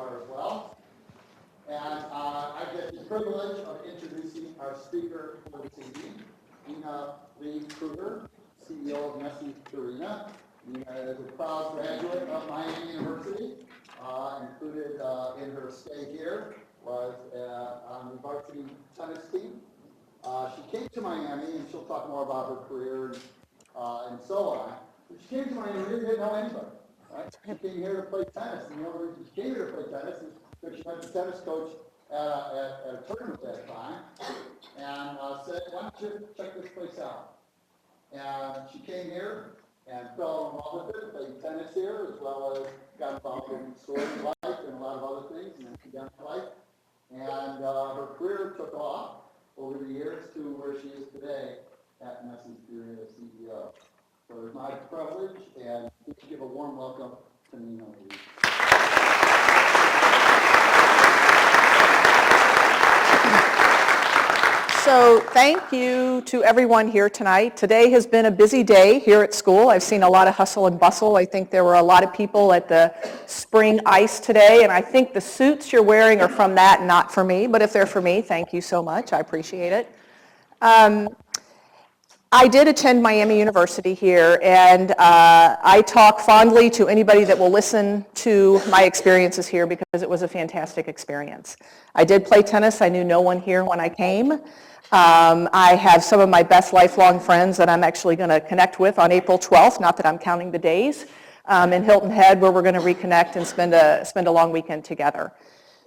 are as well. And I get the privilege of introducing our speaker for this evening, Leigh Krueger, CEO of Nestle Purina. Nina is a proud graduate of Miami University, included in her stay here, was on the varsity tennis team. She came to Miami, and she'll talk more about her career and so on. But she came to Miami and didn't know anybody. Right? She came here to play tennis, and the only reason she came here to play tennis is because she met the tennis coach at a tournament that time, and said, "Why don't you check this place out?" And she came here and fell in love with it, played tennis here, as well as got involved in sports life and a lot of other things in academic life. And her career took off over the years to where she is today at Nestle Purina as CEO. So it's my privilege, and we should give a warm welcome to Nina. So thank you to everyone here tonight. Today has been a busy day here at school. I've seen a lot of hustle and bustle. I think there were a lot of people at the spring ice today, and I think the suits you're wearing are from that, not for me. But if they're for me, thank you so much. I appreciate it. I did attend Miami University here, and I talk fondly to anybody that will listen to my experiences here because it was a fantastic experience. I did play tennis. I knew no one here when I came. I have some of my best lifelong friends that I'm actually going to connect with on April 12th, not that I'm counting the days, in Hilton Head, where we're going to reconnect and spend a long weekend together.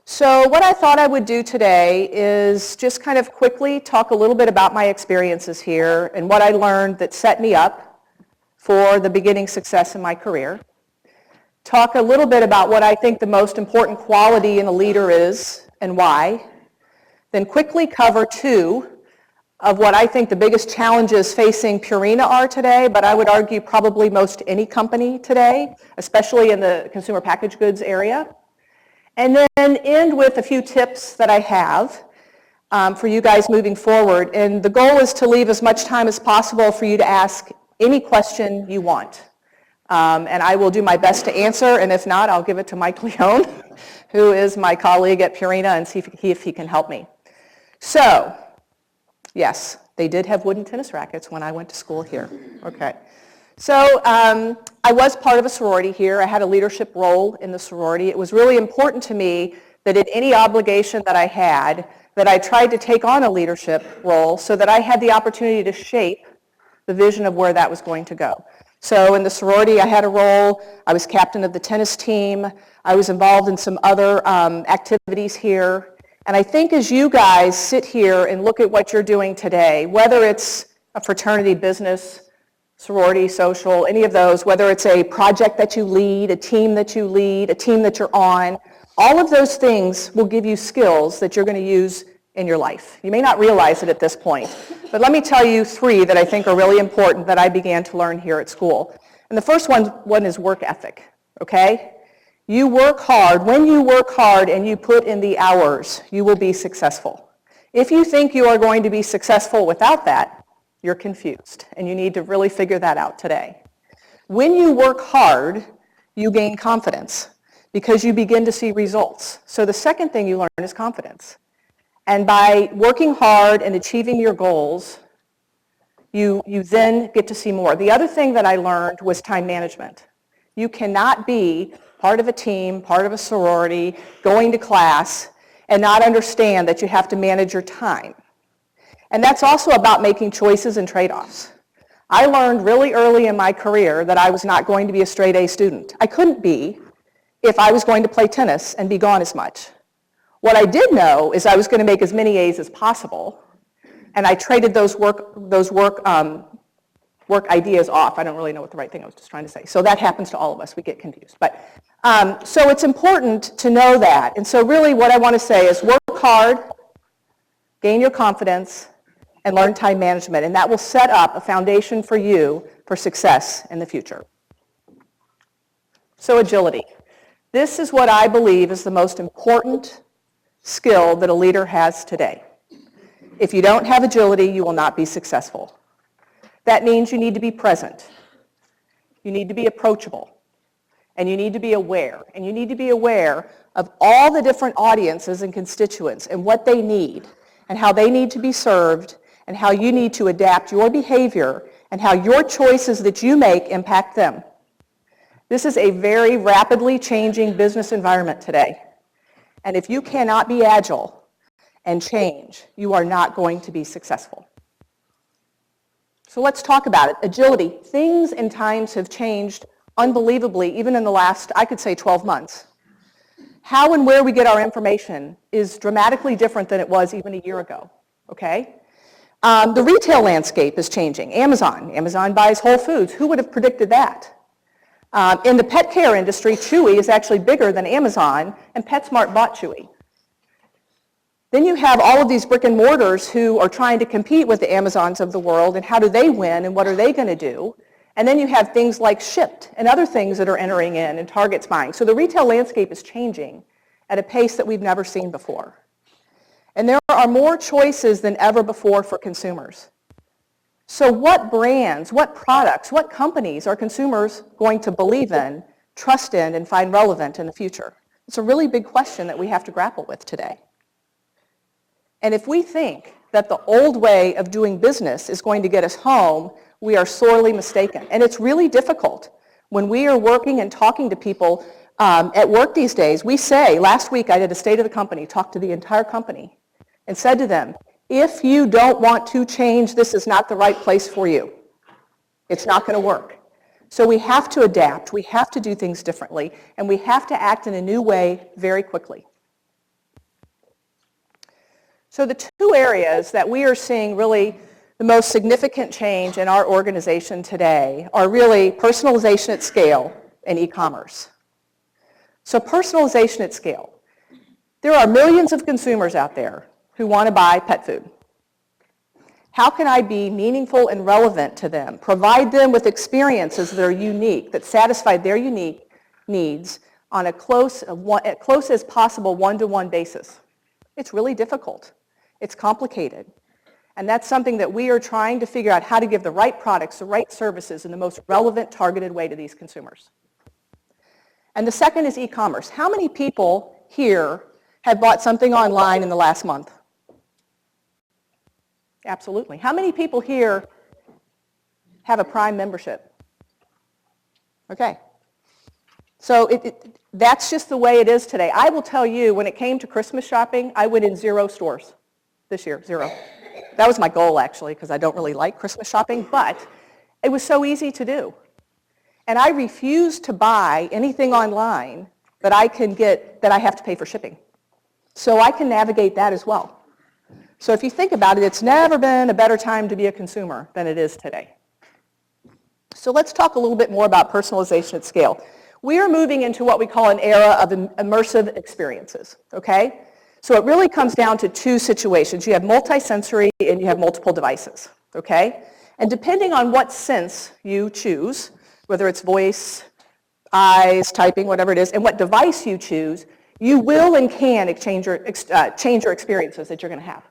So what I thought I would do today is just kind of quickly talk a little bit about my experiences here and what I learned that set me up for the beginning success in my career. Talk a little bit about what I think the most important quality in a leader is and why. Then quickly cover two of what I think the biggest challenges facing Purina are today, but I would argue probably most any company today, especially in the consumer packaged goods area. And then end with a few tips that I have for you guys moving forward. And the goal is to leave as much time as possible for you to ask any question you want. And I will do my best to answer, and if not, I'll give it to Mike Leone, who is my colleague at Purina, and see if he can help me. So, yes, they did have wooden tennis rackets when I went to school here. Okay. So I was part of a sorority here. I had a leadership role in the sorority. It was really important to me that in any obligation that I had, that I tried to take on a leadership role so that I had the opportunity to shape the vision of where that was going to go. So in the sorority, I had a role. I was captain of the tennis team. I was involved in some other activities here. And I think as you guys sit here and look at what you're doing today, whether it's a fraternity, business, sorority, social, any of those, whether it's a project that you lead, a team that you're on, all of those things will give you skills that you're going to use in your life. You may not realize it at this point, but let me tell you three that I think are really important that I began to learn here at school. And the first one is work ethic, okay? You work hard. When you work hard and you put in the hours, you will be successful. If you think you are going to be successful without that, you're confused, and you need to really figure that out today. When you work hard, you gain confidence because you begin to see results. So the second thing you learn is confidence. And by working hard and achieving your goals, you then get to see more. The other thing that I learned was time management. You cannot be part of a team, part of a sorority, going to class, and not understand that you have to manage your time. And that's also about making choices and trade-offs. I learned really early in my career that I was not going to be a straight A student. I couldn't be if I was going to play tennis and be gone as much. What I did know is I was going to make as many A's as possible, and I traded those work ideas off. I don't really know what the right thing I was just trying to say. So that happens to all of us. We get confused. But so it's important to know that. And so really what I want to say is work hard, gain your confidence, and learn time management. And that will set up a foundation for you for success in the future. So agility. This is what I believe is the most important skill that a leader has today. If you don't have agility, you will not be successful. That means you need to be present. You need to be approachable. and you need to be aware. And you need to be aware of all the different audiences and constituents and what they need and how they need to be served and how you need to adapt your behavior and how your choices that you make impact them. This is a very rapidly changing business environment today. And if you cannot be agile and change, you are not going to be successful. So let's talk about it. Agility. Things and times have changed unbelievably, even in the last, I could say, 12 months. How and where we get our information is dramatically different than it was even a year ago, okay? The retail landscape is changing. Amazon buys Whole Foods. Who would have predicted that? In the pet care industry, Chewy is actually bigger than Amazon, and PetSmart bought Chewy. Then you have all of these brick and mortars who are trying to compete with the Amazons of the world, and how do they win, and what are they going to do? And then you have things like Shipt and other things that are entering in, and Target's buying. So the retail landscape is changing at a pace that we've never seen before. And there are more choices than ever before for consumers. So what brands, what products, what companies are consumers going to believe in, trust in, and find relevant in the future? It's a really big question that we have to grapple with today. And if we think that the old way of doing business is going to get us home, we are sorely mistaken. And it's really difficult. When we are working and talking to people at work these days, we say, last week I did a state of the company, talked to the entire company, and said to them, if you don't want to change, this is not the right place for you. It's not going to work. So we have to adapt, we have to do things differently, and we have to act in a new way very quickly. So the two areas that we are seeing really the most significant change in our organization today are really personalization at scale and e-commerce. So personalization at scale. There are millions of consumers out there who want to buy pet food. How can I be meaningful and relevant to them? Provide them with experiences that are unique, that satisfy their unique needs on as close as possible one-to-one basis. It's really difficult. It's complicated. And that's something that we are trying to figure out how to give the right products, the right services in the most relevant, targeted way to these consumers. And the second is e-commerce. How many people here have bought something online in the last month? Absolutely. How many people here have a Prime membership? Okay. So that's just the way it is today. I will tell you, when it came to Christmas shopping, I went in 0 stores this year, 0. That was my goal, actually, because I don't really like Christmas shopping, but it was so easy to do. And I refuse to buy anything online that I can get that I have to pay for shipping. So I can navigate that as well. So if you think about it, it's never been a better time to be a consumer than it is today. So let's talk a little bit more about personalization at scale. We are moving into what we call an era of immersive experiences, okay? So it really comes down to two situations. You have multisensory and you have multiple devices, okay? And depending on what sense you choose, whether it's voice, eyes, typing, whatever it is, and what device you choose, you will and can change your experiences that you're going to have.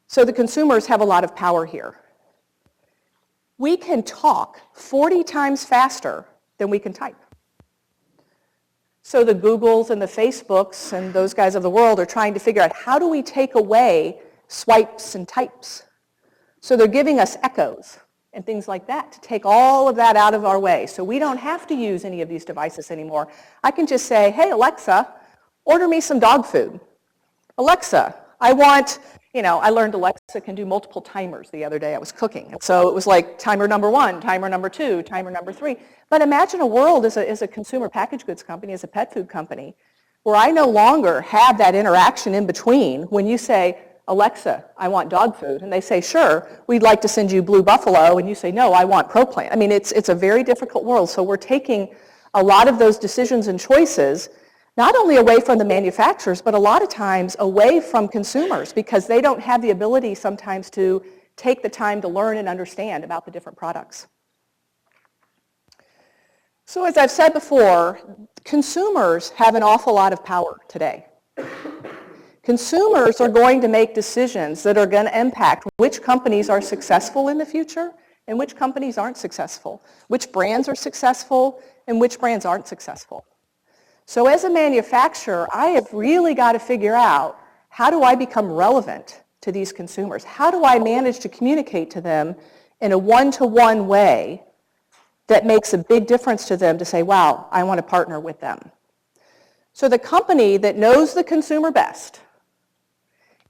So the consumers have a lot of power here. We can talk 40 times faster than we can type. So the Googles and the Facebooks and those guys of the world are trying to figure out, how do we take away swipes and types? So they're giving us echoes and things like that to take all of that out of our way. So we don't have to use any of these devices anymore. I can just say, hey, Alexa, order me some dog food. Alexa, I want, I learned Alexa can do multiple timers the other day. I was cooking. And so it was like timer number 1, timer number 2, timer number 3. But imagine a world as a consumer packaged goods company, as a pet food company, where I no longer have that interaction in between when you say, Alexa, I want dog food. And they say, sure, we'd like to send you Blue Buffalo. And you say, no, I want ProPlan. I mean, it's a very difficult world. So we're taking a lot of those decisions and choices not only away from the manufacturers, but a lot of times away from consumers, because they don't have the ability sometimes to take the time to learn and understand about the different products. So as I've said before, consumers have an awful lot of power today. Consumers are going to make decisions that are going to impact which companies are successful in the future and which companies aren't successful, which brands are successful and which brands aren't successful. So as a manufacturer, I have really got to figure out, how do I become relevant to these consumers? How do I manage to communicate to them in a one-to-one way that makes a big difference to them to say, wow, I want to partner with them? So the company that knows the consumer best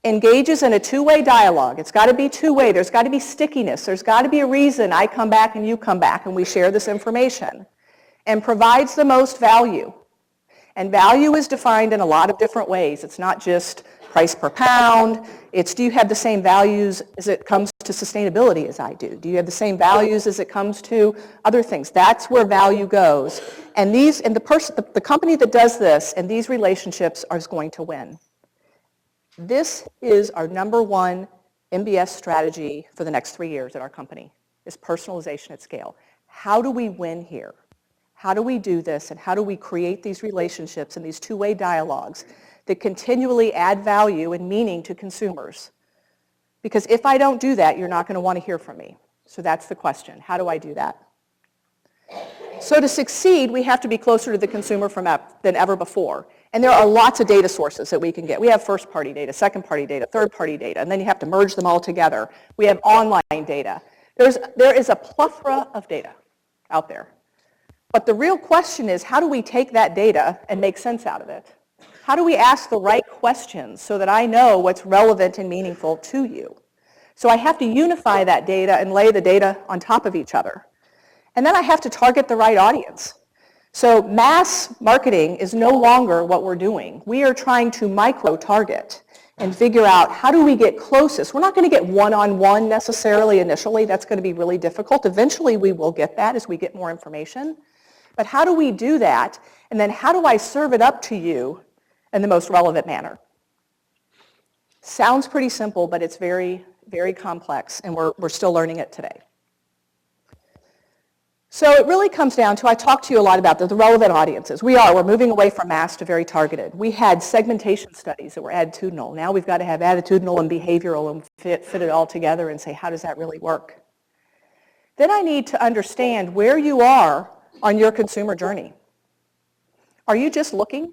engages in a two-way dialogue. It's got to be two-way. There's got to be stickiness. There's got to be a reason I come back and you come back and we share this information, and provides the most value. And value is defined in a lot of different ways. It's not just price per pound. It's, do you have the same values as it comes to sustainability as I do? Do you have the same values as it comes to other things? That's where value goes. And the company that does this and these relationships is going to win. This is our number one MBS strategy for the next 3 years at our company, is personalization at scale. How do we win here? How do we do this, and how do we create these relationships and these two-way dialogues that continually add value and meaning to consumers? Because if I don't do that, you're not going to want to hear from me. So that's the question. How do I do that? So to succeed, we have to be closer to the consumer than ever before. And there are lots of data sources that we can get. We have first-party data, second-party data, third-party data, and then you have to merge them all together. We have online data. There is a plethora of data out there. But the real question is, how do we take that data and make sense out of it? How do we ask the right questions so that I know what's relevant and meaningful to you? So I have to unify that data and lay the data on top of each other. And then I have to target the right audience. So mass marketing is no longer what we're doing. We are trying to micro-target and figure out, how do we get closest? We're not going to get one-on-one necessarily initially. That's going to be really difficult. Eventually we will get that as we get more information. But how do we do that? And then how do I serve it up to you in the most relevant manner? Sounds pretty simple, but it's very, very complex, and we're still learning it today. So it really comes down to, I talked to you a lot about the relevant audiences. We're moving away from mass to very targeted. We had segmentation studies that were attitudinal. Now we've got to have attitudinal and behavioral and fit it all together and say, how does that really work? Then I need to understand where you are on your consumer journey. Are you just looking?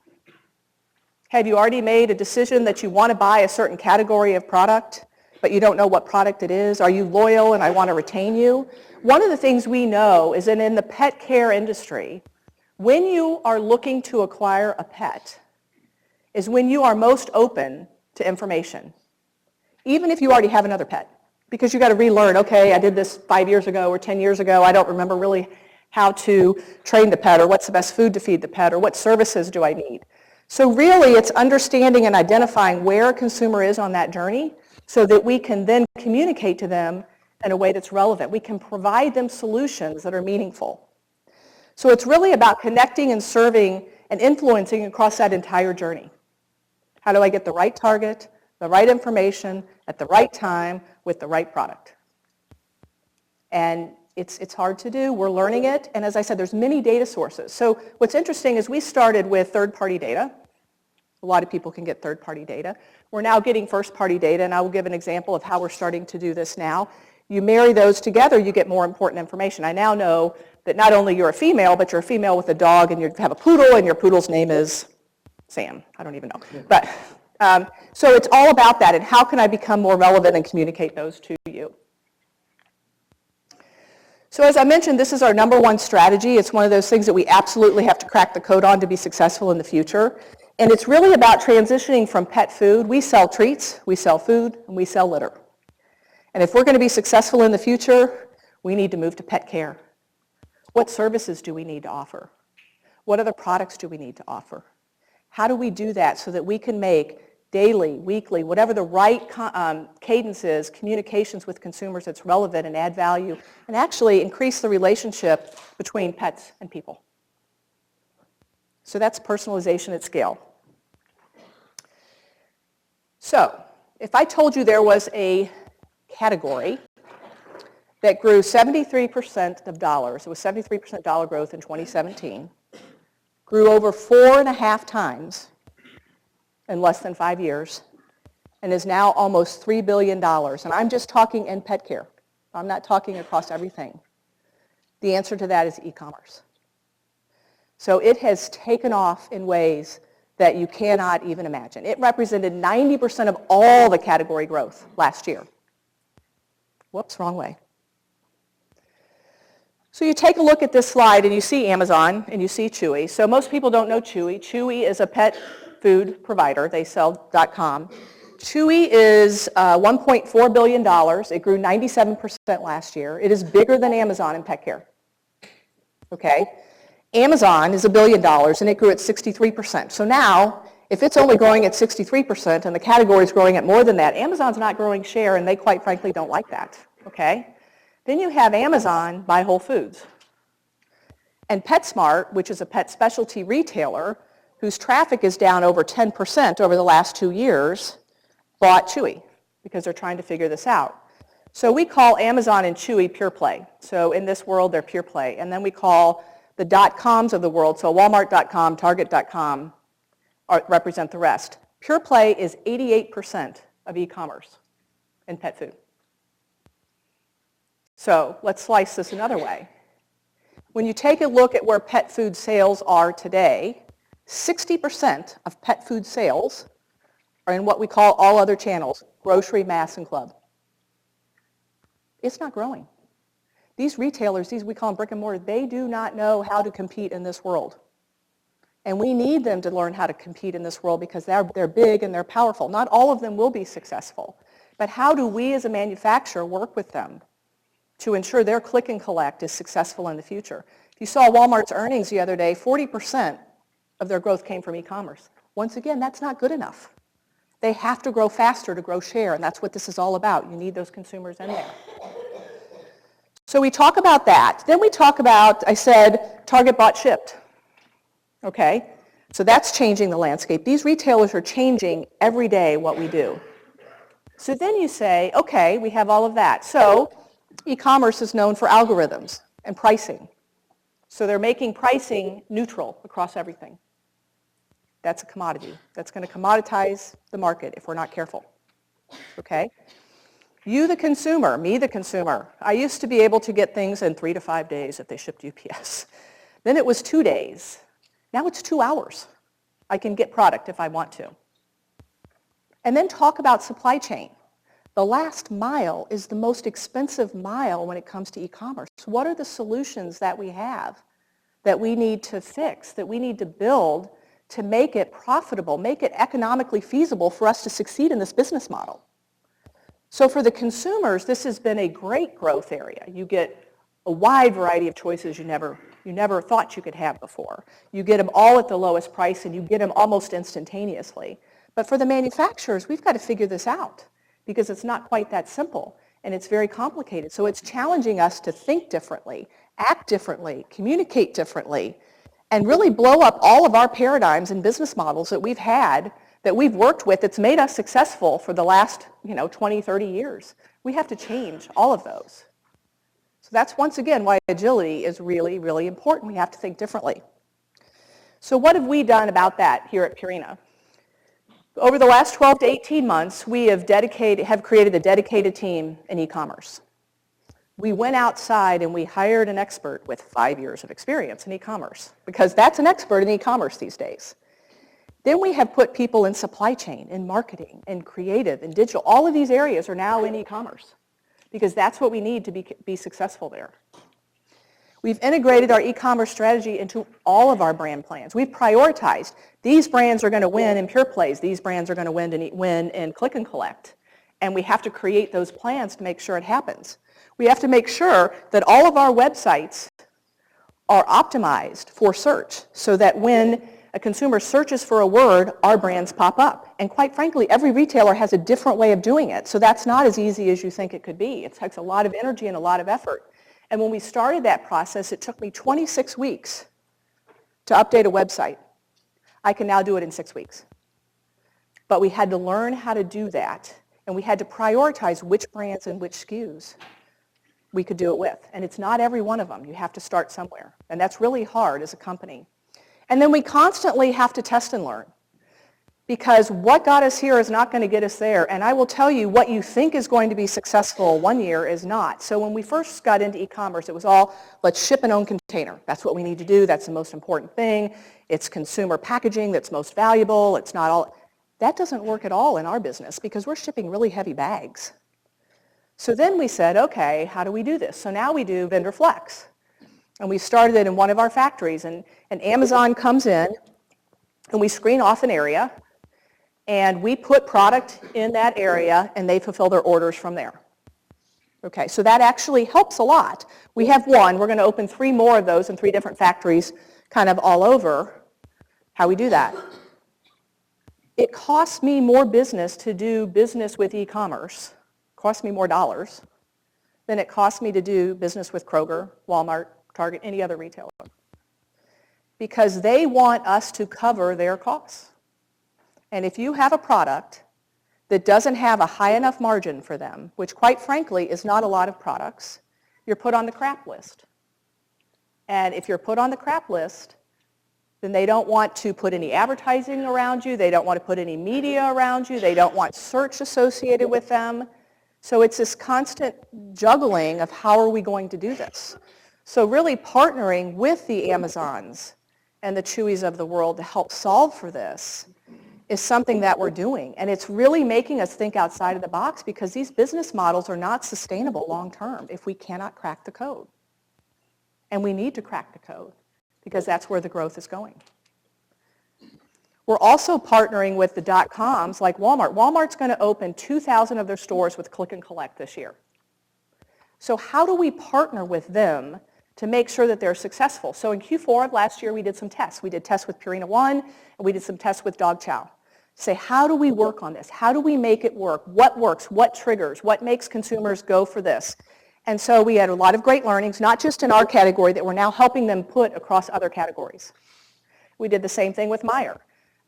Have you already made a decision that you want to buy a certain category of product, but you don't know what product it is? Are you loyal and I want to retain you? One of the things we know is that in the pet care industry, when you are looking to acquire a pet, is when you are most open to information, even if you already have another pet, because you got to relearn, okay, I did this 5 years ago or 10 years ago, I don't remember really how to train the pet, or what's the best food to feed the pet, or what services do I need. So really it's understanding and identifying where a consumer is on that journey so that we can then communicate to them in a way that's relevant. We can provide them solutions that are meaningful. So it's really about connecting and serving and influencing across that entire journey. How do I get the right target, the right information, at the right time, with the right product? And it's hard to do. We're learning it. And as I said, there's many data sources. So what's interesting is we started with third-party data. A lot of people can get third-party data. We're now getting first-party data, and I will give an example of how we're starting to do this now. You marry those together, you get more important information. I now know that not only you're a female, but you're a female with a dog, and you have a poodle, and your poodle's name is Sam. I don't even know. But so it's all about that, and how can I become more relevant and communicate those to you? So as I mentioned, this is our number one strategy. It's one of those things that we absolutely have to crack the code on to be successful in the future. And it's really about transitioning from pet food. We sell treats, we sell food, and we sell litter. And if we're going to be successful in the future, we need to move to pet care. What services do we need to offer? What other products do we need to offer? How do we do that so that we can make daily, weekly, whatever the right cadence is, communications with consumers that's relevant and add value, and actually increase the relationship between pets and people? So that's personalization at scale. So if I told you there was a category that grew 73% of dollars, it was 73% dollar growth in 2017, grew over 4.5 times in less than 5 years, and is now almost $3 billion. And I'm just talking in pet care. I'm not talking across everything. The answer to that is e-commerce. So it has taken off in ways that you cannot even imagine. It represented 90% of all the category growth last year. Whoops, wrong way. So you take a look at this slide and you see Amazon and you see Chewy. So most people don't know Chewy. Chewy is a pet food provider. They sell .com. Chewy is $1.4 billion. It grew 97% last year. It is bigger than Amazon in pet care. Okay? Amazon is $1 billion and it grew at 63%. So now, if it's only growing at 63% and the category is growing at more than that, Amazon's not growing share and they quite frankly don't like that. Okay? Then you have Amazon buy Whole Foods. And PetSmart, which is a pet specialty retailer whose traffic is down over 10% over the last 2 years, bought Chewy because they're trying to figure this out. So we call Amazon and Chewy pure play. So in this world, they're pure play. And then we call the .coms of the world, so Walmart.com, Target.com, represent the rest. Pure play is 88% of e-commerce in pet food. So let's slice this another way. When you take a look at where pet food sales are today, 60% of pet food sales are in what we call all other channels, grocery, mass, and club. It's not growing. These retailers, we call them brick and mortar, they do not know how to compete in this world. And we need them to learn how to compete in this world because they're big and they're powerful. Not all of them will be successful. But how do we as a manufacturer work with them to ensure their click and collect is successful in the future? If you saw Walmart's earnings the other day, 40% of their growth came from e-commerce. Once again, that's not good enough. They have to grow faster to grow share, and that's what this is all about. You need those consumers in there. So we talk about that. Then we talk about, I said, Target bought shipped. Okay? So that's changing the landscape. These retailers are changing every day what we do. So then you say, okay, we have all of that. So e-commerce is known for algorithms and pricing. So they're making pricing neutral across everything. That's a commodity. That's going to commoditize the market if we're not careful. Okay? You, the consumer, me, the consumer, I used to be able to get things in 3 to 5 days if they shipped UPS. Then it was 2 days. Now it's 2 hours. I can get product if I want to. And then talk about supply chain. The last mile is the most expensive mile when it comes to e-commerce. What are the solutions that we have that we need to fix, that we need to build to make it profitable, make it economically feasible for us to succeed in this business model? So for the consumers, this has been a great growth area. You get a wide variety of choices you never thought you could have before. You get them all at the lowest price and you get them almost instantaneously. But for the manufacturers, we've got to figure this out because it's not quite that simple and it's very complicated. So it's challenging us to think differently, act differently, communicate differently, and really blow up all of our paradigms and business models that we've had, that we've worked with, that's made us successful for the last 20, 30 years. We have to change all of those. So that's once again why agility is really, really important. We have to think differently. So what have we done about that here at Purina? Over the last 12 to 18 months, we have created a dedicated team in e-commerce. We went outside and we hired an expert with 5 years of experience in e-commerce because that's an expert in e-commerce these days. Then we have put people in supply chain, in marketing, in creative, in digital. All of these areas are now in e-commerce because that's what we need to be successful there. We've integrated our e-commerce strategy into all of our brand plans. We've prioritized. These brands are going to win in pure plays. These brands are going to win in click and collect. And we have to create those plans to make sure it happens. We have to make sure that all of our websites are optimized for search so that when a consumer searches for a word, our brands pop up. And quite frankly, every retailer has a different way of doing it. So that's not as easy as you think it could be. It takes a lot of energy and a lot of effort. And when we started that process, it took me 26 weeks to update a website. I can now do it in 6 weeks. But we had to learn how to do that. And we had to prioritize which brands and which SKUs we could do it with. And it's not every one of them. You have to start somewhere. And that's really hard as a company. And then we constantly have to test and learn. Because what got us here is not going to get us there. And I will tell you, what you think is going to be successful one year is not. So when we first got into e-commerce, it was all, let's ship an own container. That's what we need to do. That's the most important thing. It's consumer packaging that's most valuable. It's not all. That doesn't work at all in our business because we're shipping really heavy bags. So then we said, okay, how do we do this? So now we do vendor flex. And we started it in one of our factories. And Amazon comes in, and we screen off an area, and we put product in that area, and they fulfill their orders from there. Okay, so that actually helps a lot. We have one. We're going to open 3 more of those in 3 different factories kind of all over. How we do that? It costs me more business to do business with e-commerce, costs me more dollars, than it costs me to do business with Kroger, Walmart, Target, any other retailer. Because they want us to cover their costs. And if you have a product that doesn't have a high enough margin for them, which quite frankly is not a lot of products, you're put on the crap list. And if you're put on the crap list, then they don't want to put any advertising around you, they don't want to put any media around you, they don't want search associated with them. So it's this constant juggling of how are we going to do this. So really partnering with the Amazons and the Chewies of the world to help solve for this is something that we're doing. And it's really making us think outside of the box because these business models are not sustainable long term if we cannot crack the code. And we need to crack the code because that's where the growth is going. We're also partnering with the .coms like Walmart. Walmart's going to open 2,000 of their stores with click and collect this year. So how do we partner with them to make sure that they're successful? So in Q4 of last year, we did some tests. We did tests with Purina One, and we did some tests with Dog Chow. Say, how do we work on this? How do we make it work? What works? What triggers? What makes consumers go for this? And so we had a lot of great learnings, not just in our category, that we're now helping them put across other categories. We did the same thing with Meijer.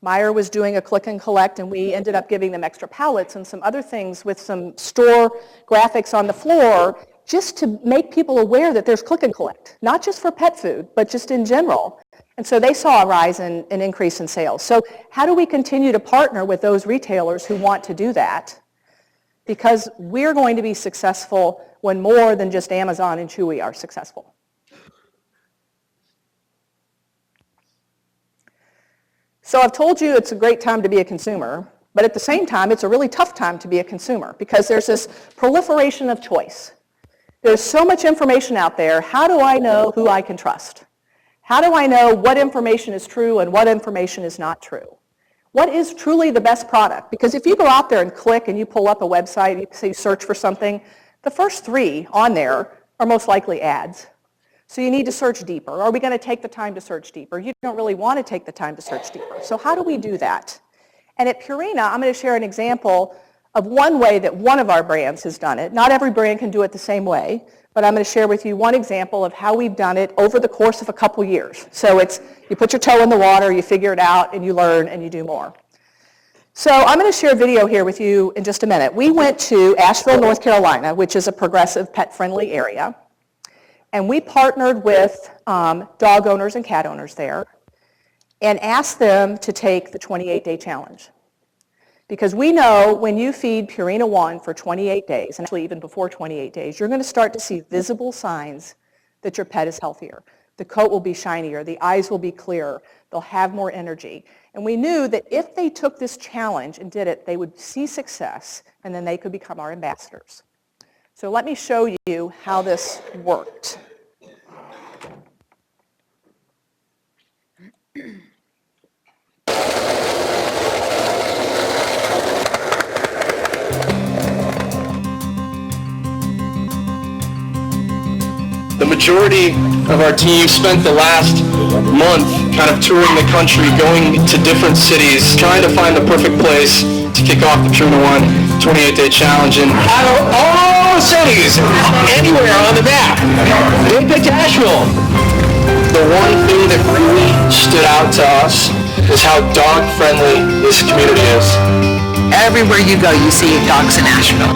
Meijer was doing a click and collect, and we ended up giving them extra pallets and some other things with some store graphics on the floor just to make people aware that there's click and collect, not just for pet food, but just in general. And so they saw a rise in an increase in sales. So how do we continue to partner with those retailers who want to do that? Because we're going to be successful when more than just Amazon and Chewy are successful. So I've told you it's a great time to be a consumer, but at the same time, it's a really tough time to be a consumer because there's this proliferation of choice. There's so much information out there. How do I know who I can trust? How do I know what information is true and what information is not true? What is truly the best product? Because if you go out there and click and you pull up a website, you say search for something, the first 3 on there are most likely ads. So you need to search deeper. Are we going to take the time to search deeper? You don't really want to take the time to search deeper. So how do we do that? And at Purina, I'm going to share an example of one way that one of our brands has done it. Not every brand can do it the same way, but I'm going to share with you one example of how we've done it over the course of a couple years. So it's, you put your toe in the water, you figure it out, and you learn, and you do more. So I'm going to share a video here with you in just a minute. We went to Asheville, North Carolina, which is a progressive pet-friendly area, and we partnered with dog owners and cat owners there and asked them to take the 28-day challenge. Because we know when you feed Purina One for 28 days, and actually even before 28 days, you're going to start to see visible signs that your pet is healthier. The coat will be shinier, the eyes will be clearer, they'll have more energy. And we knew that if they took this challenge and did it, they would see success, and then they could become our ambassadors. So let me show you how this worked. The majority of our team spent the last month kind of touring the country, going to different cities, trying to find the perfect place to kick off the Purina One 28-day challenge. And out of all cities, anywhere on the map, they picked Asheville. The one thing that really stood out to us is how dog-friendly this community is. Everywhere you go, you see dogs in Asheville.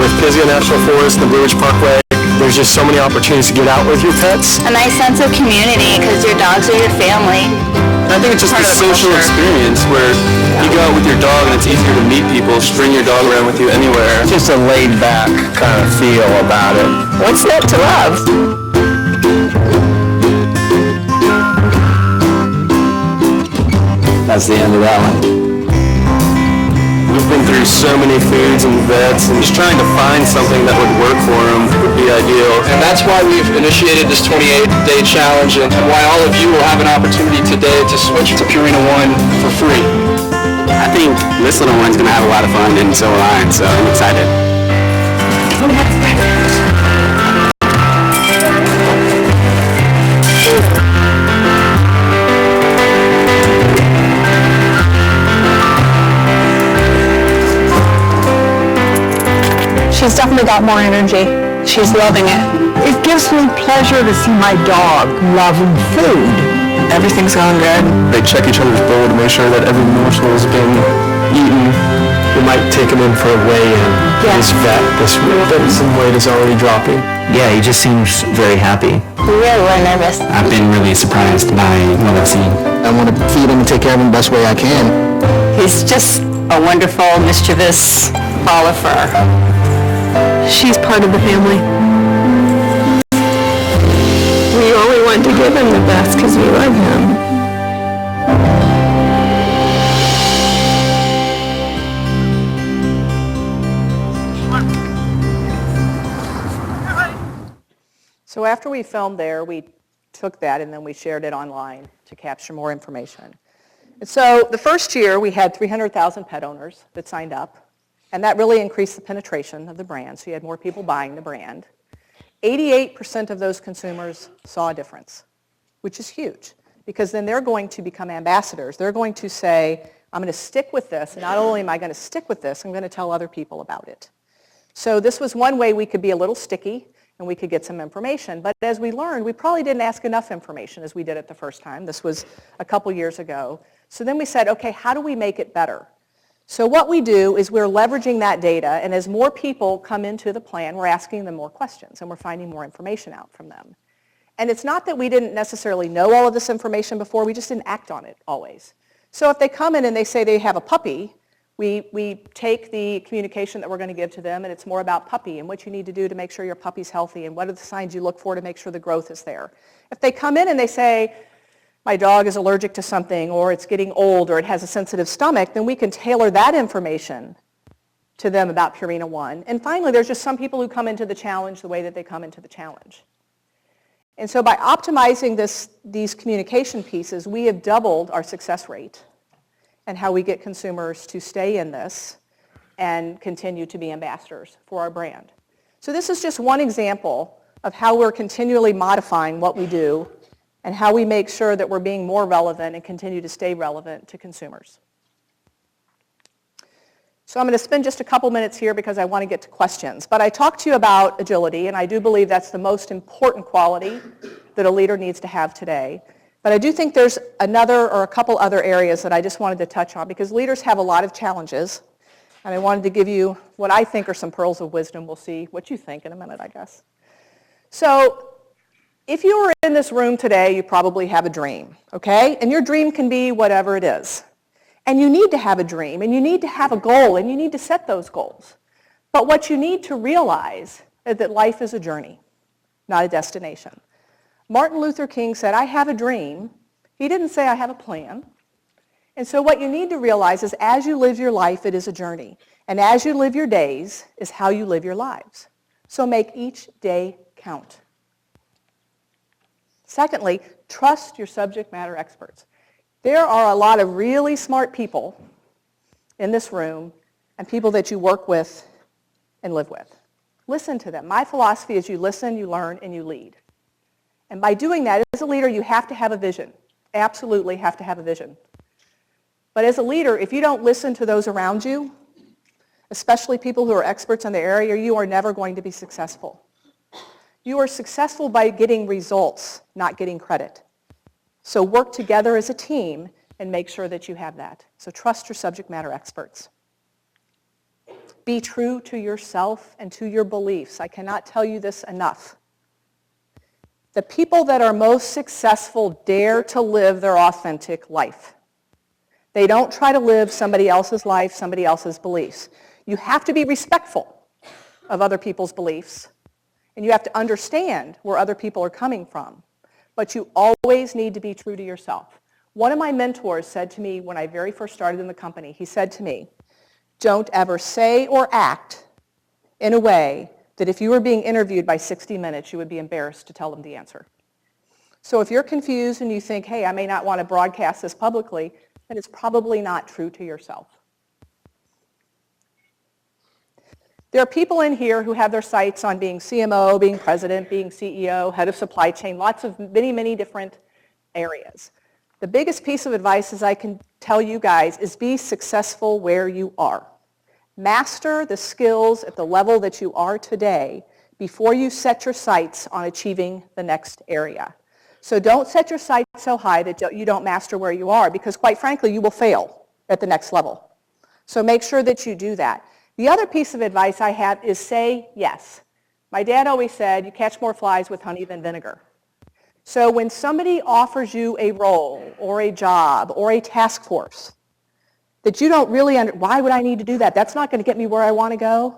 With Pisgah National Forest and the Blue Ridge Parkway, there's just so many opportunities to get out with your pets. A nice sense of community because your dogs are your family. I think it's just a social experience where you go out with your dog and it's easier to meet people. Just bring your dog around with you anywhere. Just a laid back kind of feel about it. What's not to love? That's the end of that one. We've been through so many foods and vets, and just trying to find something that would work for them would be ideal. And that's why we've initiated this 28-day challenge, and why all of you will have an opportunity today to switch to Purina One for free. I think this little one's going to have a lot of fun, and so will I, so I'm excited. She's definitely got more energy. She's loving it. It gives me pleasure to see my dog loving food. Everything's going good. They check each other's bowl to make sure that every morsel has been eaten. We might take him in for a weigh-in. Yeah. This vet, some weight is already dropping. Yeah, he just seems very happy. We really were nervous. I've been really surprised by what I've seen. I want to feed him and take care of him the best way I can. He's just a wonderful, mischievous ball of fur. She's part of the family. We only want to give him the best because we love him. So after we filmed there, we took that and then we shared it online to capture more information. And so the first year, we had 300,000 pet owners that signed up. And that really increased the penetration of the brand, so you had more people buying the brand. 88% of those consumers saw a difference, which is huge, because then they're going to become ambassadors. They're going to say, I'm going to stick with this, and not only am I going to stick with this, I'm going to tell other people about it. So this was one way we could be a little sticky, and we could get some information. But as we learned, we probably didn't ask enough information as we did it the first time. This was a couple years ago. So then we said, okay, how do we make it better? So what we do is we're leveraging that data, and as more people come into the plan, we're asking them more questions, and we're finding more information out from them. And it's not that we didn't necessarily know all of this information before, we just didn't act on it always. So if they come in and they say they have a puppy, we take the communication that we're going to give to them, and it's more about puppy and what you need to do to make sure your puppy's healthy and what are the signs you look for to make sure the growth is there. If they come in and they say, my dog is allergic to something, or it's getting old, or it has a sensitive stomach, then we can tailor that information to them about Purina One. And finally, there's just some people who come into the challenge the way that they come into the challenge. And so by optimizing these communication pieces, we have doubled our success rate and how we get consumers to stay in this and continue to be ambassadors for our brand. So this is just one example of how we're continually modifying what we do and how we make sure that we're being more relevant and continue to stay relevant to consumers. So I'm going to spend just a couple minutes here because I want to get to questions. But I talked to you about agility, and I do believe that's the most important quality that a leader needs to have today. But I do think there's another or a couple other areas that I just wanted to touch on because leaders have a lot of challenges. And I wanted to give you what I think are some pearls of wisdom. We'll see what you think in a minute, I guess. So if you were in this room today, you probably have a dream, okay? And your dream can be whatever it is. And you need to have a dream, and you need to have a goal, and you need to set those goals. But what you need to realize is that life is a journey, not a destination. Martin Luther King said, I have a dream. He didn't say I have a plan. And so what you need to realize is as you live your life, it is a journey. And as you live your days is how you live your lives. So make each day count. Secondly, trust your subject matter experts. There are a lot of really smart people in this room and people that you work with and live with. Listen to them. My philosophy is you listen, you learn, and you lead. And by doing that, as a leader, you have to have a vision. Absolutely have to have a vision. But as a leader, if you don't listen to those around you, especially people who are experts in the area, you are never going to be successful. You are successful by getting results, not getting credit. So work together as a team and make sure that you have that. So trust your subject matter experts. Be true to yourself and to your beliefs. I cannot tell you this enough. The people that are most successful dare to live their authentic life. They don't try to live somebody else's life, somebody else's beliefs. You have to be respectful of other people's beliefs, and you have to understand where other people are coming from. But you always need to be true to yourself. One of my mentors said to me when I very first started in the company, he said to me, don't ever say or act in a way that if you were being interviewed by 60 Minutes, you would be embarrassed to tell them the answer. So if you're confused and you think, hey, I may not want to broadcast this publicly, then it's probably not true to yourself. There are people in here who have their sights on being CMO, being president, being CEO, head of supply chain, lots of many different areas. The biggest piece of advice, as I can tell you guys, is be successful where you are. Master the skills at the level that you are today before you set your sights on achieving the next area. So don't set your sights so high that you don't master where you are, because quite frankly, you will fail at the next level. So make sure that you do that. The other piece of advice I have is say yes. My dad always said, you catch more flies with honey than vinegar. So when somebody offers you a role or a job or a task force that you don't really why would I need to do that? That's not going to get me where I want to go.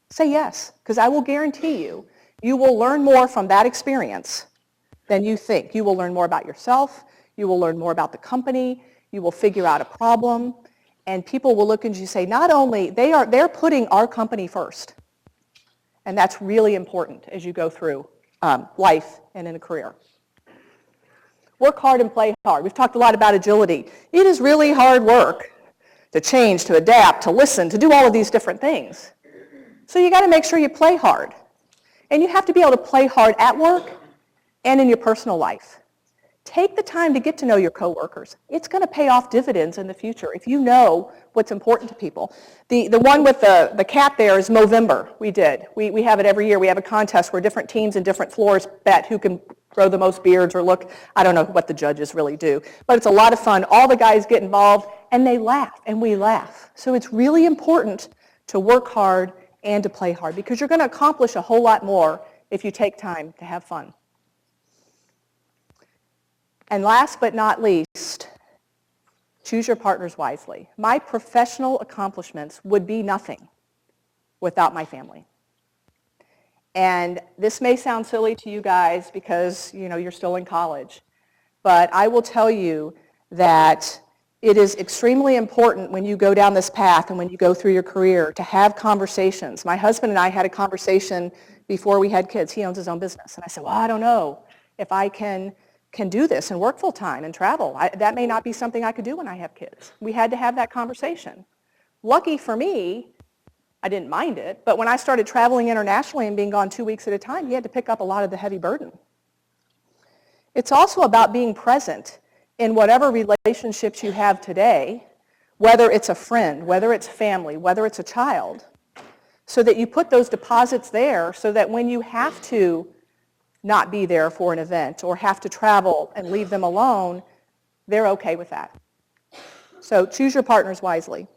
Say yes, because I will guarantee you, you will learn more from that experience than you think. You will learn more about yourself. You will learn more about the company. You will figure out a problem. And people will look at you and say, not only, they're putting our company first. And that's really important as you go through life and in a career. Work hard and play hard. We've talked a lot about agility. It is really hard work to change, to adapt, to listen, to do all of these different things. So you got to make sure you play hard. And you have to be able to play hard at work and in your personal life. Take the time to get to know your coworkers. It's going to pay off dividends in the future if you know what's important to people. The one with the cat there is Movember. We have it every year. We have a contest where different teams and different floors bet who can grow the most beards or look. I don't know what the judges really do, but it's a lot of fun. All the guys get involved and they laugh and we laugh. So it's really important to work hard and to play hard, because you're going to accomplish a whole lot more if you take time to have fun. And last but not least, choose your partners wisely. My professional accomplishments would be nothing without my family. And this may sound silly to you guys because, you're still in college, but I will tell you that it is extremely important when you go down this path and when you go through your career to have conversations. My husband and I had a conversation before we had kids. He owns his own business. And I said, well, I don't know if I can do this and work full time and travel. That may not be something I could do when I have kids. We had to have that conversation. Lucky for me, I didn't mind it, but when I started traveling internationally and being gone 2 weeks at a time, you had to pick up a lot of the heavy burden. It's also about being present in whatever relationships you have today, whether it's a friend, whether it's family, whether it's a child, so that you put those deposits there so that when you have to not be there for an event or have to travel and leave them alone, they're okay with that. So choose your partners wisely.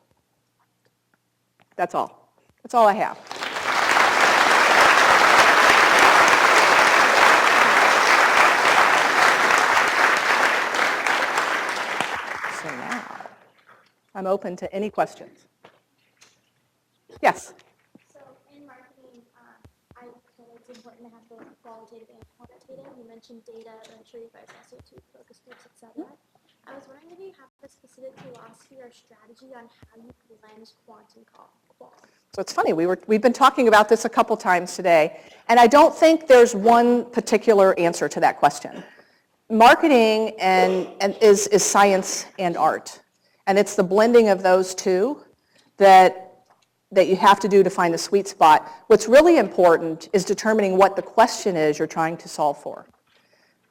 That's all. That's all I have. So now, I'm open to any questions. Yes? So in marketing, I feel it's important to have both qualitative and quantitative. You mentioned data, but I'm sure you guys also do focus groups, etc. I was wondering if you have a specific philosophy or strategy on how you blend quant and qual. So it's funny, we've been talking about this a couple times today, and I don't think there's one particular answer to that question. Marketing is science and art, and it's the blending of those two that you have to do to find the sweet spot. What's really important is determining what the question is you're trying to solve for.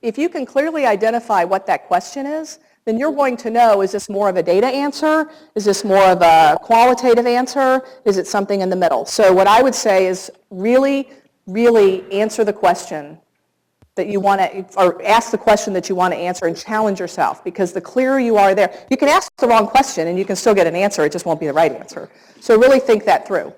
If you can clearly identify what that question is, then you're going to know, is this more of a data answer? Is this more of a qualitative answer? Is it something in the middle? So what I would say is really, really answer the question that you want to, or ask the question that you want to answer and challenge yourself, because the clearer you are there, you can ask the wrong question and you can still get an answer, it just won't be the right answer. So really think that through.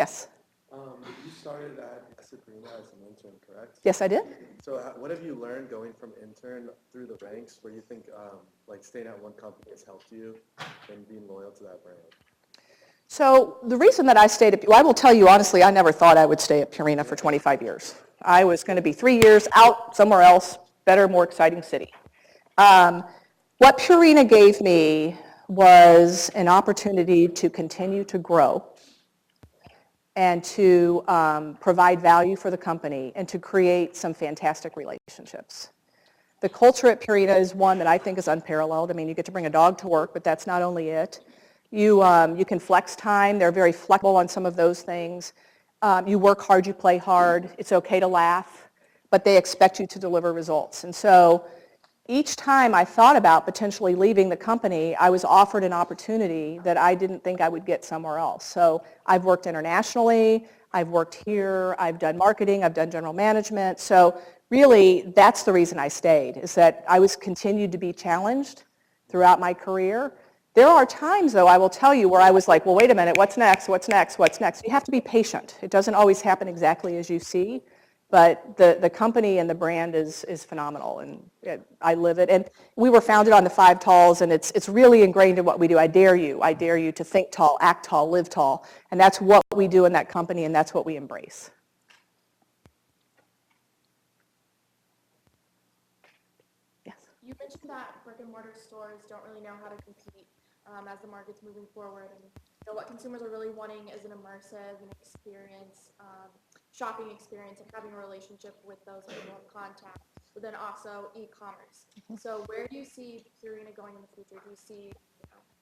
Yes. You started at Nestle Purina as an intern, correct? Yes, I did. So what have you learned going from intern through the ranks where you think like staying at one company has helped you and being loyal to that brand? So the reason that I stayed at, well, I will tell you honestly, I never thought I would stay at Purina for 25 years. I was going to be 3 years out somewhere else, better, more exciting city. What Purina gave me was an opportunity to continue to grow and to provide value for the company and to create some fantastic relationships. The culture at Purina is one that I think is unparalleled. I mean, you get to bring a dog to work, but that's not only it. You can flex time. They're very flexible on some of those things. You work hard, you play hard. It's okay to laugh, but they expect you to deliver results. And so each time I thought about potentially leaving the company, I was offered an opportunity that I didn't think I would get somewhere else. So I've worked internationally, I've worked here, I've done marketing, I've done general management. So really, that's the reason I stayed, is that I was continued to be challenged throughout my career. There are times, though, I will tell you, where I was like, well, wait a minute, what's next, what's next, what's next? You have to be patient. It doesn't always happen exactly as you see. But the company and the brand is phenomenal, and I live it. And we were founded on the 5 talls, and it's really ingrained in what we do. I dare you to think tall, act tall, live tall. And that's what we do in that company, and that's what we embrace. Yes. You mentioned that brick and mortar stores don't really know how to compete as the market's moving forward, and what consumers are really wanting is an immersive experience, shopping experience, and having a relationship with those people in contact, but then also e-commerce. So where do you see Purina going in the future? Do you see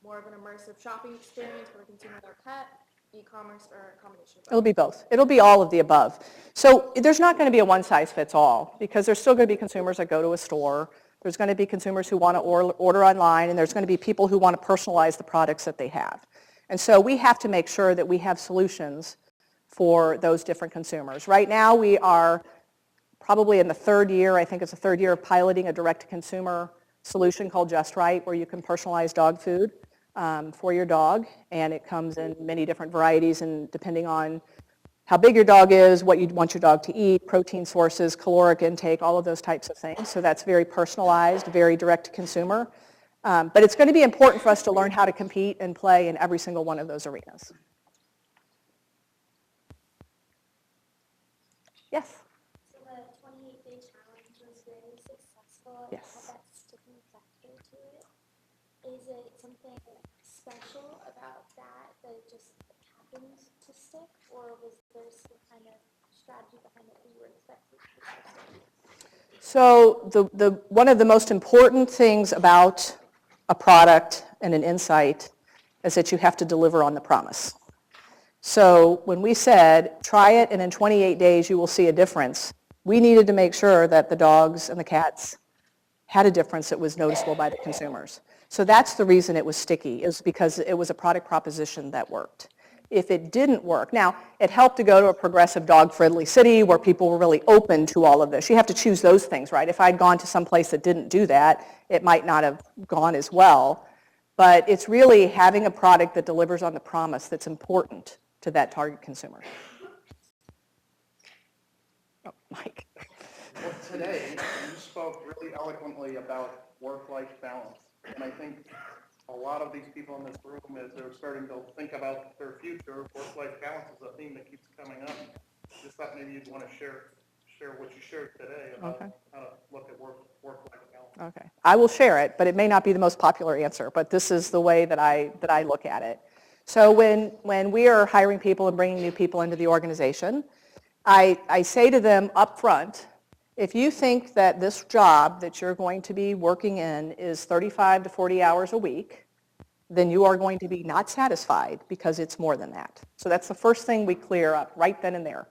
more of an immersive shopping experience for the consumer their pet, e-commerce, or a combination of both? It'll be both. It'll be all of the above. So there's not going to be a one-size-fits-all, because there's still going to be consumers that go to a store. There's going to be consumers who want to order online, and there's going to be people who want to personalize the products that they have. And so we have to make sure that we have solutions for those different consumers. Right now, we are probably in the 3rd year, I think it's the 3rd year of piloting a direct-to-consumer solution called Just Right, where you can personalize dog food for your dog, and it comes in many different varieties, and depending on how big your dog is, what you want your dog to eat, protein sources, caloric intake, all of those types of things. So that's very personalized, very direct-to-consumer. But it's going to be important for us to learn how to compete and play in every single one of those arenas. Yes? So the 28-day challenge was very successful. Yes. Had that sticking factor to it. Is it something special about that it just happened to stick, or was there some kind of strategy behind it that you were expecting to stick? So the one of the most important things about a product and an insight is that you have to deliver on the promise. So when we said, try it and in 28 days you will see a difference, we needed to make sure that the dogs and the cats had a difference that was noticeable by the consumers. So that's the reason it was sticky, is because it was a product proposition that worked. If it didn't work, now it helped to go to a progressive dog-friendly city where people were really open to all of this. You have to choose those things, right? If I'd gone to some place that didn't do that, it might not have gone as well. But it's really having a product that delivers on the promise that's important to that target consumer. Oh, Mike. Well, today, you spoke really eloquently about work-life balance. And I think a lot of these people in this room, as they're starting to think about their future, work-life balance is a theme that keeps coming up. Just thought maybe you'd want to share what you shared today about how to look at work-life balance. Okay. I will share it, but it may not be the most popular answer, but this is the way that I look at it. So when we are hiring people and bringing new people into the organization, I say to them up front, if you think that this job that you're going to be working in is 35 to 40 hours a week, then you are going to be not satisfied because it's more than that. So that's the first thing we clear up right then and there.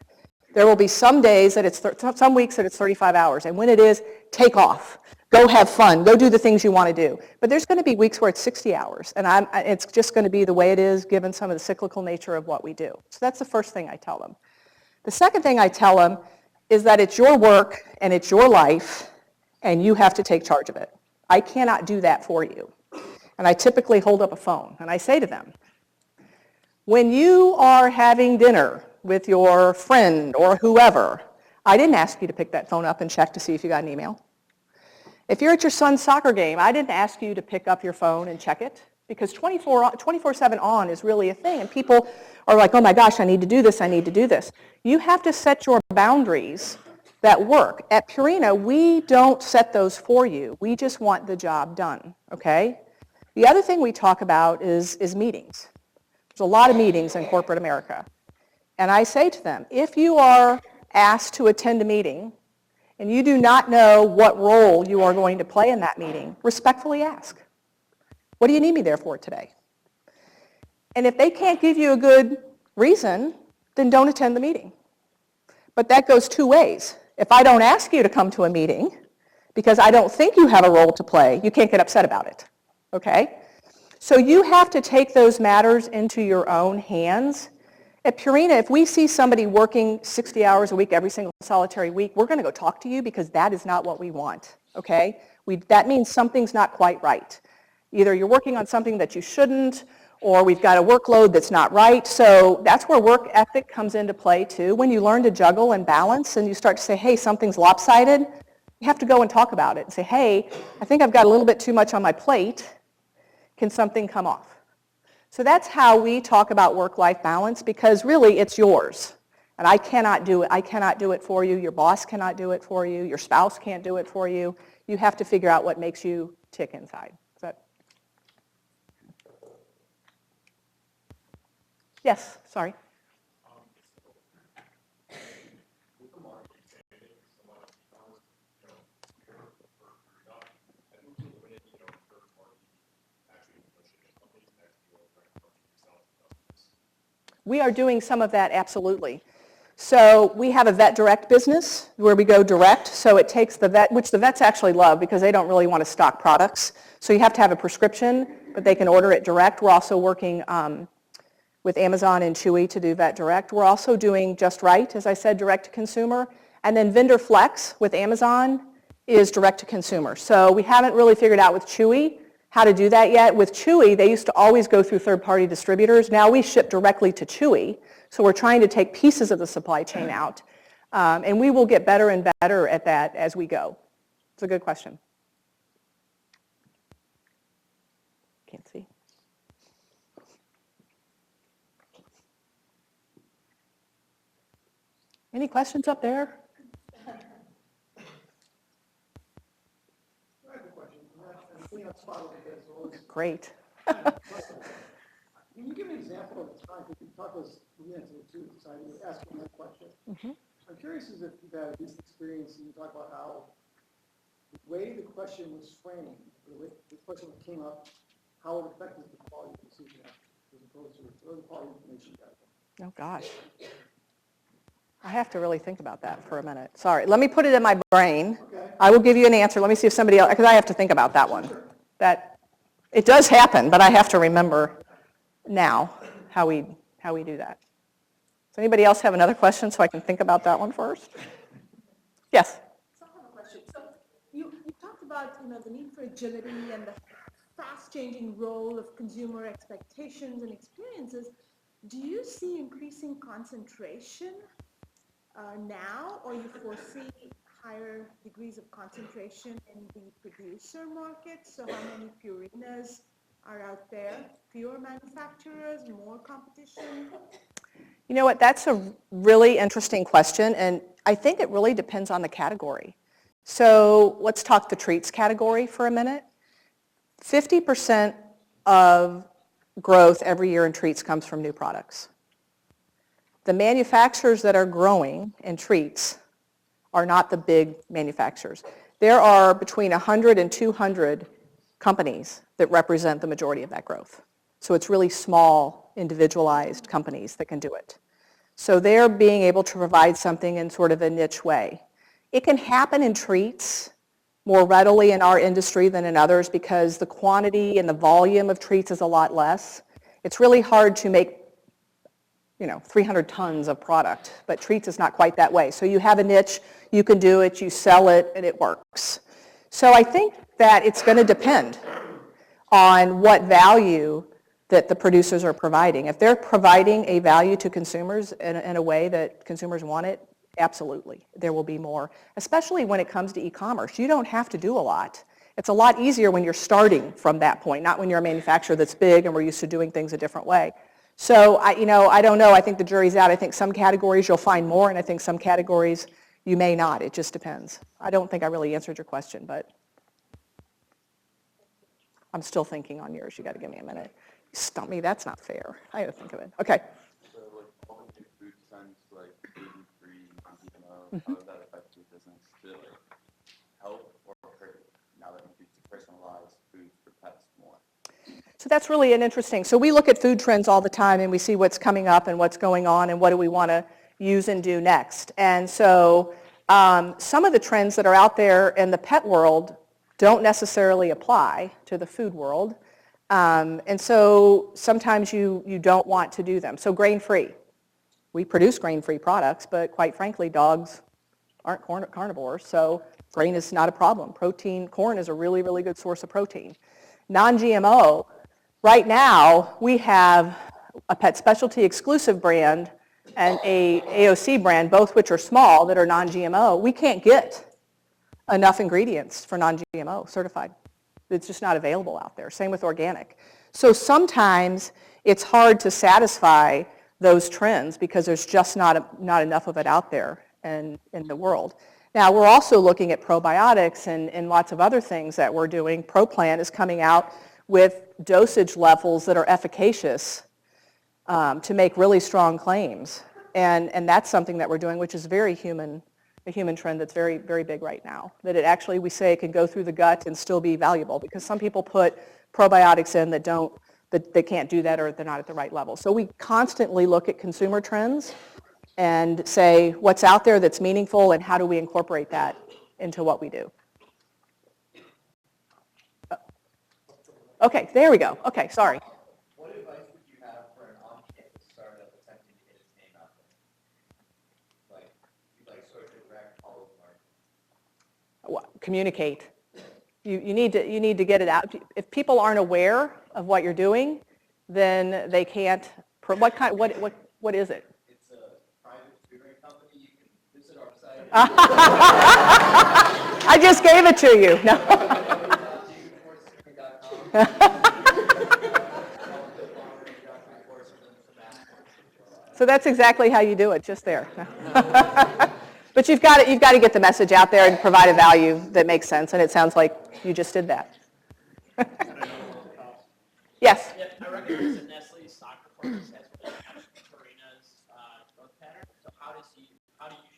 There will be some days that it's, some weeks that it's 35 hours, and when it is, take off. Go have fun. Go do the things you want to do. But there's going to be weeks where it's 60 hours, and it's just going to be the way it is given some of the cyclical nature of what we do. So that's the first thing I tell them. The second thing I tell them is that it's your work and it's your life, and you have to take charge of it. I cannot do that for you. And I typically hold up a phone, and I say to them, When you are having dinner with your friend or whoever, I didn't ask you to pick that phone up and check to see if you got an email. If you're at your son's soccer game, I didn't ask you to pick up your phone and check it, because 24/7 on is really a thing, and people are like, oh my gosh, I need to do this, I need to do this. You have to set your boundaries that work. At Purina, we don't set those for you. We just want the job done, okay? The other thing we talk about is meetings. There's a lot of meetings in corporate America. And I say to them, if you are asked to attend a meeting and you do not know what role you are going to play in that meeting, respectfully ask, what do you need me there for today? And if they can't give you a good reason, then don't attend the meeting. But that goes two ways. If I don't ask you to come to a meeting because I don't think you have a role to play, you can't get upset about it, okay? So you have to take those matters into your own hands. At Purina, if we see somebody working 60 hours a week every single solitary week, we're going to go talk to you because that is not what we want, okay? That means something's not quite right. Either you're working on something that you shouldn't, or we've got a workload that's not right. So that's where work ethic comes into play too. When you learn to juggle and balance and you start to say, hey, something's lopsided, you have to go and talk about it and say, hey, I think I've got a little bit too much on my plate. Can something come off? So that's how we talk about work-life balance, because really it's yours. And I cannot do it. I cannot do it for you. Your boss cannot do it for you. Your spouse can't do it for you. You have to figure out what makes you tick inside. Is that... Yes, sorry. We are doing some of that, absolutely. So we have a vet direct business where we go direct. So it takes the vet, which the vets actually love because they don't really want to stock products. So you have to have a prescription, but they can order it direct. We're also working with Amazon and Chewy to do vet direct. We're also doing Just Right, as I said, direct to consumer. And then Vendor Flex with Amazon is direct to consumer. So we haven't really figured out with Chewy how to do that yet. With Chewy, they used to always go through third-party distributors. Now we ship directly to Chewy. So we're trying to take pieces of the supply chain out. And we will get better and better at that as we go. It's a good question. Can't see. Any questions up there? I have a question. Great. Can you give an example of a time, because you talked us into too, so I was asking that question. I'm curious as if you've had a recent experience and you talk about how the way the question was framed, the way the question came up, how it affected the quality of the decision as opposed to the quality of information you got. Oh, gosh. I have to really think about that for a minute. Sorry. Let me put it in my brain. Okay. I will give you an answer. Let me see if somebody else, because I have to think about that one. That it does happen, but I have to remember now how we do that. Does anybody else have another question so I can think about that one first? Yes? So I have a question. So you talked about the need for agility and the fast-changing role of consumer expectations and experiences. Do you see increasing concentration now, or you foresee higher degrees of concentration in the producer market? So how many Purinas are out there? Fewer manufacturers, more competition? You know what, that's a really interesting question, and I think it really depends on the category. So let's talk the treats category for a minute. 50% of growth every year in treats comes from new products. The manufacturers that are growing in treats are not the big manufacturers. There are between 100 and 200 companies that represent the majority of that growth. So it's really small, individualized companies that can do it. So they're being able to provide something in sort of a niche way. It can happen in treats more readily in our industry than in others because the quantity and the volume of treats is a lot less. It's really hard to make 300 tons of product, but treats is not quite that way. So you have a niche, you can do it, you sell it, and it works. So I think that it's going to depend on what value that the producers are providing. If they're providing a value to consumers in a way that consumers want it, absolutely, there will be more, especially when it comes to e-commerce. You don't have to do a lot. It's a lot easier when you're starting from that point, not when you're a manufacturer that's big and we're used to doing things a different way. So, I don't know. I think the jury's out. I think some categories you'll find more, and I think some categories you may not. It just depends. I don't think I really answered your question, but I'm still thinking on yours. You got to give me a minute. You stumped me. That's not fair. I got to think of it. Okay. So, like, all the new food trends, like gluten-free, GMO, how does that affect your business? Does it, like, help or hurt now that you can personalize food for pets more? So that's really an interesting. So we look at food trends all the time, and we see what's coming up and what's going on and what do we want to use and do next. And so some of the trends that are out there in the pet world don't necessarily apply to the food world. And so sometimes you don't want to do them. So grain-free. We produce grain-free products, but quite frankly, dogs aren't carnivores, so grain is not a problem. Protein, corn is a really, really good source of protein. Non-GMO, right now we have a pet specialty exclusive brand and a AOC brand, both which are small, that are non-GMO. We can't get enough ingredients for non-GMO certified. It's just not available out there. Same with organic. So sometimes it's hard to satisfy those trends because there's just not enough of it out there in the world. Now, we're also looking at probiotics and lots of other things that we're doing. ProPlan is coming out with dosage levels that are efficacious to make really strong claims. And that's something that we're doing, which is a human trend that's very, very big right now. That it actually, we say, it can go through the gut and still be valuable because some people put probiotics in that they can't do that or they're not at the right level. So we constantly look at consumer trends and say what's out there that's meaningful and how do we incorporate that into what we do. Okay, there we go. Okay, sorry. What advice would you have for an on-campus startup attempting to get its name out there? Like sort of direct follow the market? Communicate. You need to get it out. If people aren't aware of what you're doing, then they can't. What is it? It's a private tutoring company. You can visit our site. I just gave it to you. No. So that's exactly how you do it, just there. But you've got to get the message out there and provide a value that makes sense, and it sounds like you just did that. Yes? Yeah, I recognize that Nestle's stock performance has really matched Purina's growth pattern. So how do you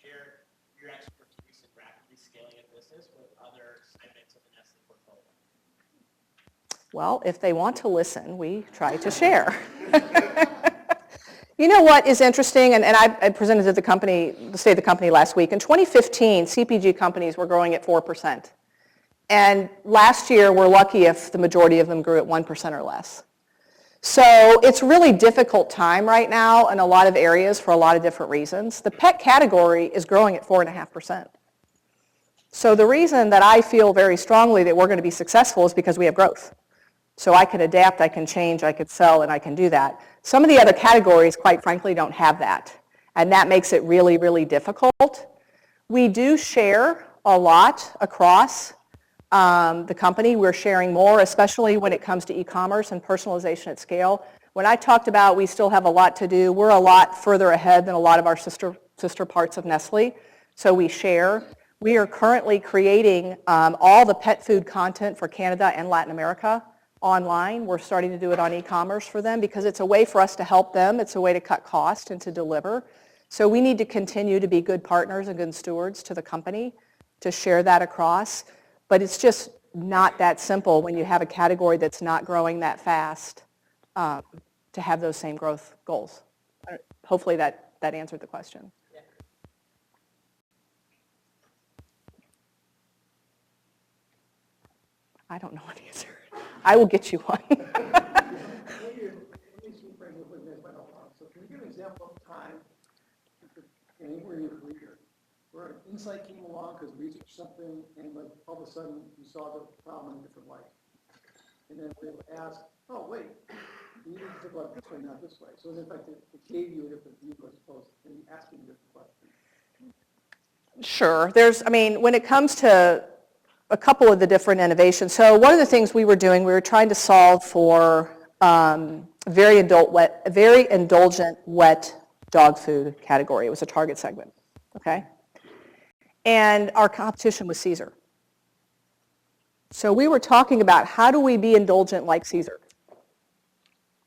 share your expertise in rapidly scaling a business with other segments of the Nestle portfolio? Well, if they want to listen, we try to share. You know what is interesting, and I presented to the state of the company last week. In 2015, CPG companies were growing at 4%. And last year, we're lucky if the majority of them grew at 1% or less. So it's a really difficult time right now in a lot of areas for a lot of different reasons. The pet category is growing at 4.5%. So the reason that I feel very strongly that we're going to be successful is because we have growth. So I can adapt, I can change, I can sell, and I can do that. Some of the other categories, quite frankly, don't have that. And that makes it really, really difficult. We do share a lot across the company. We're sharing more, especially when it comes to e-commerce and personalization at scale. When I talked about we still have a lot to do, we're a lot further ahead than a lot of our sister parts of Nestle. So we share. We are currently creating all the pet food content for Canada and Latin America online. We're starting to do it on e-commerce for them because it's a way for us to help them. It's a way to cut cost and to deliver. So we need to continue to be good partners and good stewards to the company to share that across. But it's just not that simple when you have a category that's not growing that fast to have those same growth goals. Hopefully that answered the question. Yeah. I don't know what answer. I will get you one. So can you give an example of time anywhere in your career where an insight came along because you researched something and like all of a sudden you saw the problem in a different light? and then we're able to ask, oh, wait, you need to think about it this way, not this way. So in fact, it gave you a different view as opposed to me asking a different question. Sure. When it comes to a couple of the different innovations, so one of the things we were doing, we were trying to solve for very indulgent wet dog food category. It was a target segment, okay? And our competition was Caesar. So we were talking about how do we be indulgent like Caesar?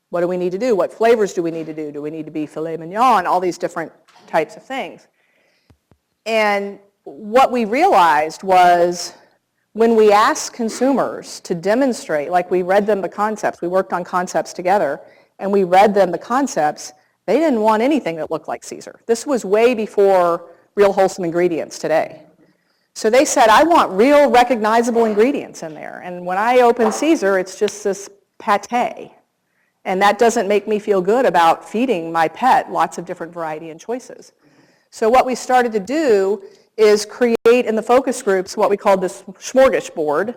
What do we need to do? What flavors do we need to do? Do we need to be filet mignon? All these different types of things. And what we realized was when we asked consumers to demonstrate, like we read them the concepts, we worked on concepts together, and we read them the concepts, they didn't want anything that looked like Caesar. This was way before real wholesome ingredients today. So they said, I want real recognizable ingredients in there. And when I open Caesar, it's just this pate. And that doesn't make me feel good about feeding my pet lots of different variety and choices. So what we started to do is create in the focus groups what we called this smorgasbord.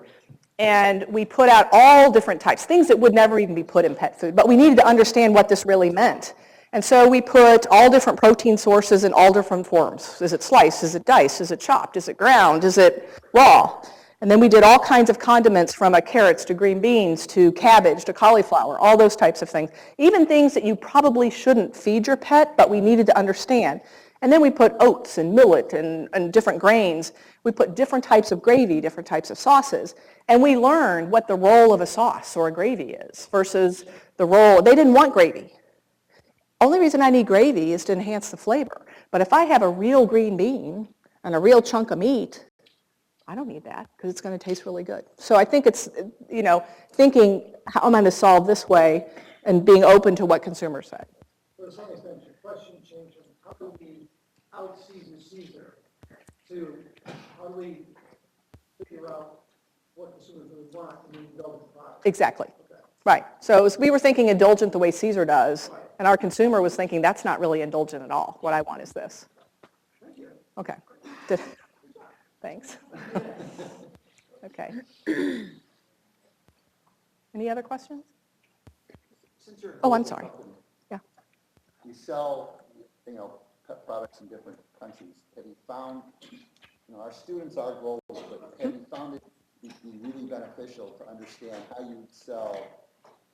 And we put out all different types, things that would never even be put in pet food. But we needed to understand what this really meant. And so we put all different protein sources in all different forms. Is it sliced? Is it diced? Is it chopped? Is it ground? Is it raw? And then we did all kinds of condiments from carrots to green beans to cabbage to cauliflower, all those types of things. Even things that you probably shouldn't feed your pet, but we needed to understand. And then we put oats and millet and different grains. We put different types of gravy, different types of sauces. And we learned what the role of a sauce or a gravy is versus the role. They didn't want gravy. Only reason I need gravy is to enhance the flavor. But if I have a real green bean and a real chunk of meat, I don't need that because it's going to taste really good. So I think it's, thinking, how am I going to solve this way and being open to what consumers say. To some extent, your question changed from how do we out Caesar to how do we figure out what consumers really want and then develop the product. Exactly. Okay. Right. So we were thinking indulgent the way Caesar does, and our consumer was thinking that's not really indulgent at all. What I want is this. Thank you. Okay. Thanks. Okay. Any other questions? Since you're a Oh, I'm global sorry. company, Yeah. You sell, pet products in different countries. Have you found, our students are global, but have you found it to be really beneficial to understand how you sell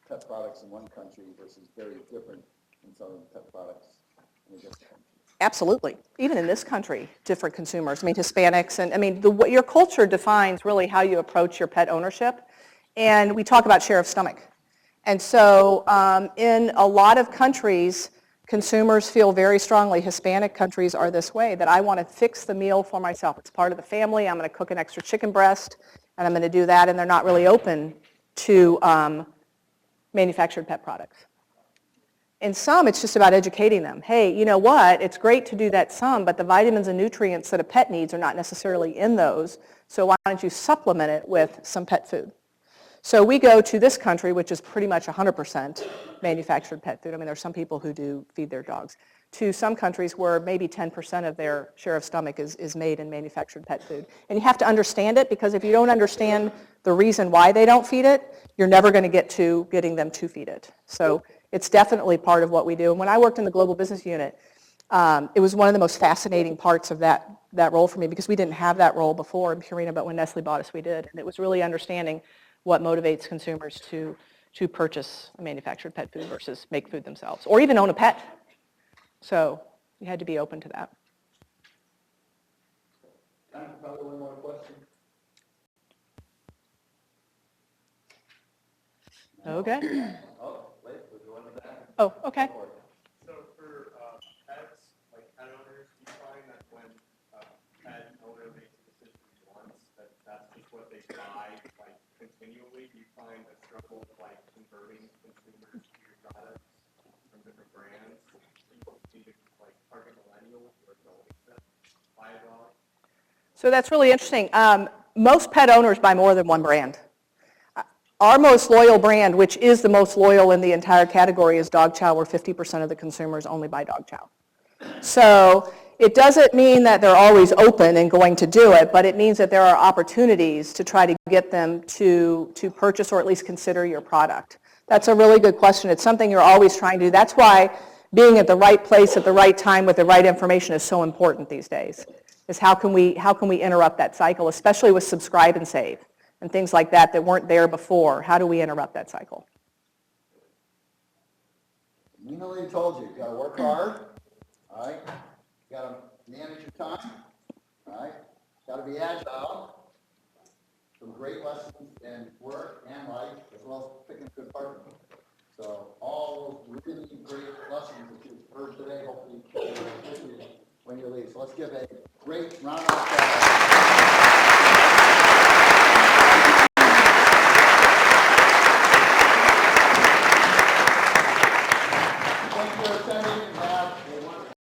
pet products in one country versus very different in selling pet products in a different country? Absolutely. Even in this country, different consumers. Hispanics, and what your culture defines really how you approach your pet ownership. And we talk about share of stomach. And so in a lot of countries, consumers feel very strongly, Hispanic countries are this way, that I want to fix the meal for myself. It's part of the family. I'm going to cook an extra chicken breast, and I'm going to do that, and they're not really open to manufactured pet products. In some, it's just about educating them. Hey, you know what? It's great to do that some, but the vitamins and nutrients that a pet needs are not necessarily in those, so why don't you supplement it with some pet food? So we go to this country, which is pretty much 100% manufactured pet food. There's some people who do feed their dogs. To some countries where maybe 10% of their share of stomach is made in manufactured pet food. And you have to understand it, because if you don't understand the reason why they don't feed it, you're never going to get to getting them to feed it. So it's definitely part of what we do. And when I worked in the global business unit, it was one of the most fascinating parts of that role for me, because we didn't have that role before in Purina, but when Nestle bought us, we did. And it was really understanding what motivates consumers to purchase a manufactured pet food versus make food themselves, or even own a pet. So you had to be open to that. Time for probably one more question. Okay. Oh, wait, we're going to that. Oh, okay. So for pets, like pet owners, do you find that when pet owner makes a decision once, that's just what they buy, like continually? Do you find a struggle like converting consumers to your products from different brands? Do you like target millennials or adults that buy a dog? So that's really interesting. Most pet owners buy more than one brand. Our most loyal brand, which is the most loyal in the entire category, is Dog Chow, where 50% of the consumers only buy Dog Chow. So It doesn't mean that they're always open and going to do it, but it means that there are opportunities to try to get them to purchase or at least consider your product. That's a really good question. It's something you're always trying to do. That's why being at the right place at the right time with the right information is so important these days, is how can we interrupt that cycle, especially with subscribe and save and things like that that weren't there before. How do we interrupt that cycle? Nina Lee told you, you gotta work hard, all right? You gotta manage your time, all right? Gotta be agile. Some great lessons in work and life, as well as picking a good partner. So all those really great lessons that you've heard today, hopefully you carry with you when you leave. So let's give a great round of applause.